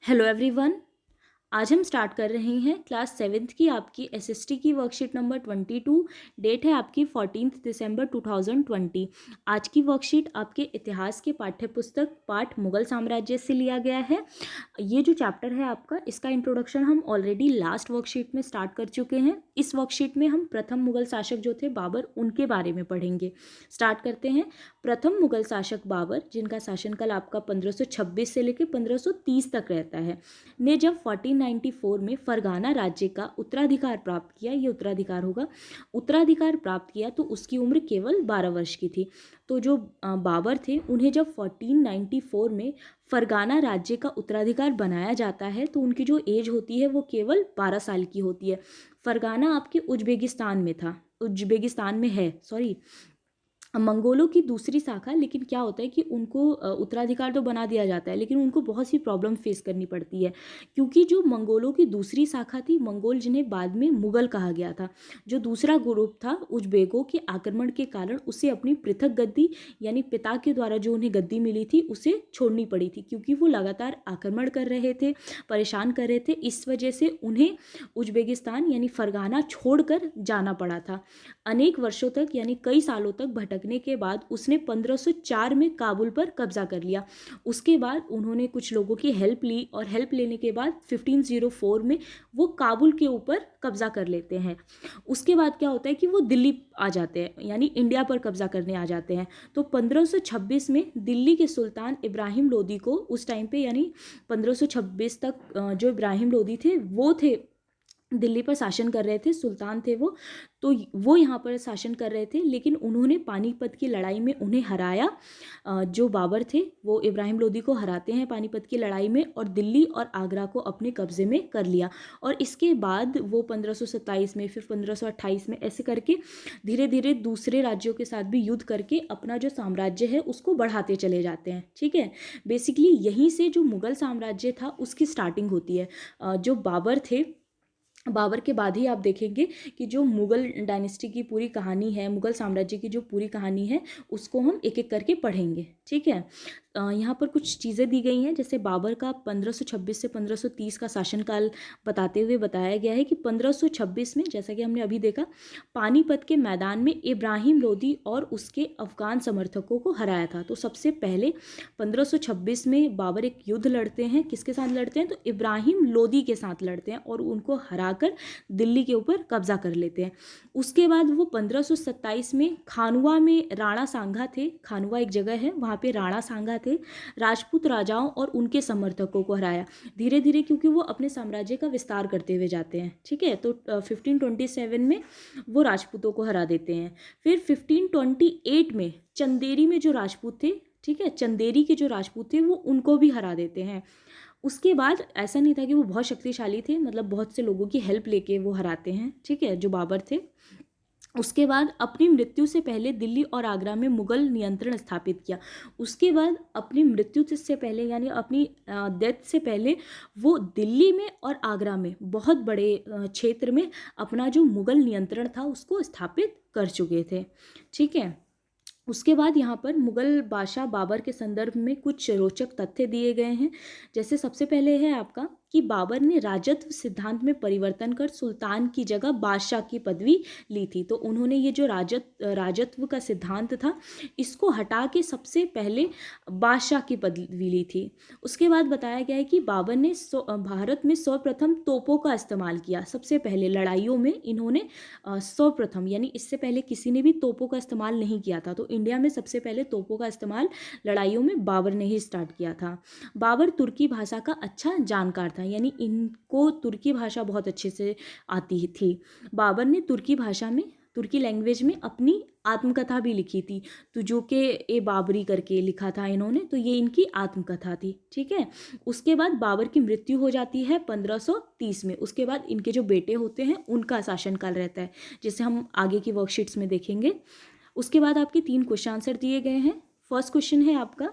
Hello everyone. आज हम start कर रहे हैं क्लास सेवेंथ की आपकी एसएसटी की वर्कशीट नंबर 22। डेट है आपकी 14 दिसंबर 2020। आज की वर्कशीट आपके इतिहास के पाठ्य पुस्तक पाठ मुगल साम्राज्य से लिया गया है। ये जो चैप्टर है आपका, इसका इंट्रोडक्शन हम ऑलरेडी लास्ट वर्कशीट में स्टार्ट कर चुके हैं। इस वर्कशीट में हम प्रथम मुगल शासक जो थे बाबर, उनके बारे में पढ़ेंगे। स्टार्ट करते हैं। प्रथम मुगल शासक बाबर, जिनका शासनकाल आपका 1526 से लेकर 1530 तक रहता है, ने जब 1494 में फरगाना राज्य का उत्तराधिकार प्राप्त किया, ये उत्तराधिकार होगा, उत्तराधिकार प्राप्त किया तो उसकी उम्र केवल 12 वर्ष की थी। तो जो बाबर थे, उन्हें जब 1494 में फरगाना राज्य का उत्तराधिकार बनाया जाता है तो उनकी जो एज होती है वो केवल 12 साल की होती है। फरगाना आपके उज्बेकिस्तान में था, उज्बेकिस्तान में है, सॉरी, मंगोलों की दूसरी शाखा। लेकिन क्या होता है कि उनको उत्तराधिकार तो बना दिया जाता है, लेकिन उनको बहुत सी प्रॉब्लम फेस करनी पड़ती है, क्योंकि जो मंगोलों की दूसरी शाखा थी, मंगोल जिन्हें बाद में मुगल कहा गया था, जो दूसरा ग्रुप था, उज्बेकों के आक्रमण के कारण उसे अपनी पृथक गद्दी, यानी पिता के द्वारा जो उन्हें गद्दी मिली थी, उसे छोड़नी पड़ी थी, क्योंकि वो लगातार आक्रमण कर रहे थे, परेशान कर रहे थे। इस वजह से उन्हें उज्बेकिस्तान यानी फरगाना छोड़कर जाना पड़ा था। अनेक वर्षों तक यानी कई सालों तक भटकने के बाद उसने 1504 में काबुल पर कब्जा कर लिया। उसके बाद उन्होंने कुछ लोगों की हेल्प ली और हेल्प लेने के बाद 1504 में वो काबुल के ऊपर कब्जा कर लेते हैं। उसके बाद क्या होता है कि वो दिल्ली आ जाते हैं, यानी इंडिया पर कब्जा करने आ जाते हैं। तो 1526 में दिल्ली के सुल्तान इब्राहिम लोदी को, उस टाइम पे यानी 1526 तक जो इब्राहिम लोदी थे वो थे, दिल्ली पर शासन कर रहे थे, सुल्तान थे वो। तो वो यहाँ पर शासन कर रहे थे, लेकिन उन्होंने पानीपत की लड़ाई में उन्हें हराया। जो बाबर थे वो इब्राहिम लोदी को हराते हैं पानीपत की लड़ाई में, और दिल्ली और आगरा को अपने कब्जे में कर लिया। और इसके बाद वो 1527 में, फिर 1528 में, ऐसे करके धीरे धीरे दूसरे राज्यों के साथ भी युद्ध करके अपना जो साम्राज्य है उसको बढ़ाते चले जाते हैं। ठीक है, बेसिकली यहीं से जो मुगल साम्राज्य था उसकी स्टार्टिंग होती है। जो बाबर थे, बाबर के बाद ही आप देखेंगे कि जो मुगल डायनेस्टी की पूरी कहानी है, मुगल साम्राज्य की जो पूरी कहानी है, उसको हम एक एक करके पढ़ेंगे। ठीक है, यहाँ पर कुछ चीज़ें दी गई हैं, जैसे बाबर का 1526 से 1530 का शासनकाल बताते हुए बताया गया है कि 1526 में, जैसा कि हमने अभी देखा, पानीपत के मैदान में इब्राहिम लोदी और उसके अफगान समर्थकों को हराया था। तो सबसे पहले 1526 में बाबर एक युद्ध लड़ते हैं। किसके साथ लड़ते हैं? तो इब्राहिम लोदी के साथ लड़ते हैं और उनको हराकर दिल्ली के ऊपर कब्जा कर लेते हैं। उसके बाद वो 1527 में खानुआ में राणा सांगा थे, खानुआ एक जगह है, वहाँ पे राणा सांगा थे, राजपूत राजाओं और उनके समर्थकों को हराया धीरे धीरे, क्योंकि वो अपने साम्राज्य का विस्तार करते हुए जाते हैं। ठीक है, तो 1527 में वो राजपूतों को हरा देते हैं। फिर 1528 में चंदेरी में जो राजपूत थे, ठीक है, चंदेरी के जो राजपूत थे वो उनको भी हरा देते हैं। उसके बाद ऐसा नहीं था कि वो बहुत शक्तिशाली थे, मतलब बहुत से लोगों की हेल्प लेके वो हराते हैं। ठीक है, जो बाबर थे। उसके बाद अपनी मृत्यु से पहले दिल्ली और आगरा में मुगल नियंत्रण स्थापित किया। उसके बाद अपनी मृत्यु से पहले, यानी अपनी डेथ से पहले, वो दिल्ली में और आगरा में बहुत बड़े क्षेत्र में अपना जो मुगल नियंत्रण था उसको स्थापित कर चुके थे। ठीक है, उसके बाद यहाँ पर मुगल बादशाह बाबर के संदर्भ में कुछ रोचक तथ्य दिए गए हैं। जैसे सबसे पहले है आपका कि बाबर ने राजत्व सिद्धांत में परिवर्तन कर सुल्तान की जगह बादशाह की पदवी ली थी। तो उन्होंने ये जो राजत्व का सिद्धांत था, इसको हटा के सबसे पहले बादशाह की पदवी ली थी। उसके बाद बताया गया है कि बाबर ने भारत में सर्वप्रथम तोपों का इस्तेमाल किया। सबसे पहले लड़ाइयों में इन्होंने सर्वप्रथम, यानी इससे पहले किसी ने भी तोपों का इस्तेमाल नहीं किया था, तो इंडिया में सबसे पहले तोपों का इस्तेमाल लड़ाइयों में बाबर ने ही स्टार्ट किया था। बाबर तुर्की भाषा का अच्छा जानकार था, यानी इनको तुर्की भाषा बहुत अच्छे से आती थी। बाबर ने तुर्की भाषा में, तुर्की लैंग्वेज में अपनी आत्मकथा भी लिखी थी, तुजुके ए बाबरी करके लिखा था इन्होंने, तो ये इनकी आत्मकथा थी। ठीक है, उसके बाद बाबर की मृत्यु हो जाती है 1530 में। उसके बाद इनके जो बेटे होते हैं उनका शासनकाल रहता है, जिसे हम आगे की वर्कशीट्स में देखेंगे। उसके बाद आपके 3 क्वेश्चन आंसर दिए गए हैं। फर्स्ट क्वेश्चन है आपका,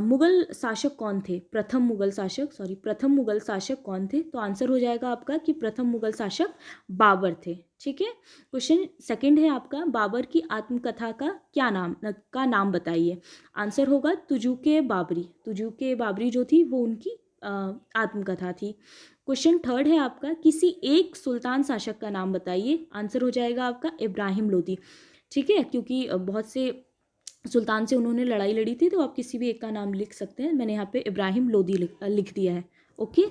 मुगल शासक कौन थे? प्रथम मुगल शासक कौन थे? तो आंसर हो जाएगा आपका कि प्रथम मुगल शासक बाबर थे। ठीक है, क्वेश्चन सेकंड है आपका, बाबर की आत्मकथा का नाम बताइए। आंसर होगा तुजुके बाबरी। तुजुके बाबरी जो थी वो उनकी आत्मकथा थी। क्वेश्चन थर्ड है आपका, किसी एक सुल्तान शासक का नाम बताइए। आंसर हो जाएगा आपका इब्राहिम लोदी। ठीक है, क्योंकि बहुत से सुल्तान से उन्होंने लड़ाई लड़ी थी, तो आप किसी भी एक का नाम लिख सकते हैं। मैंने यहाँ पे इब्राहिम लोदी लिख दिया है। ओके।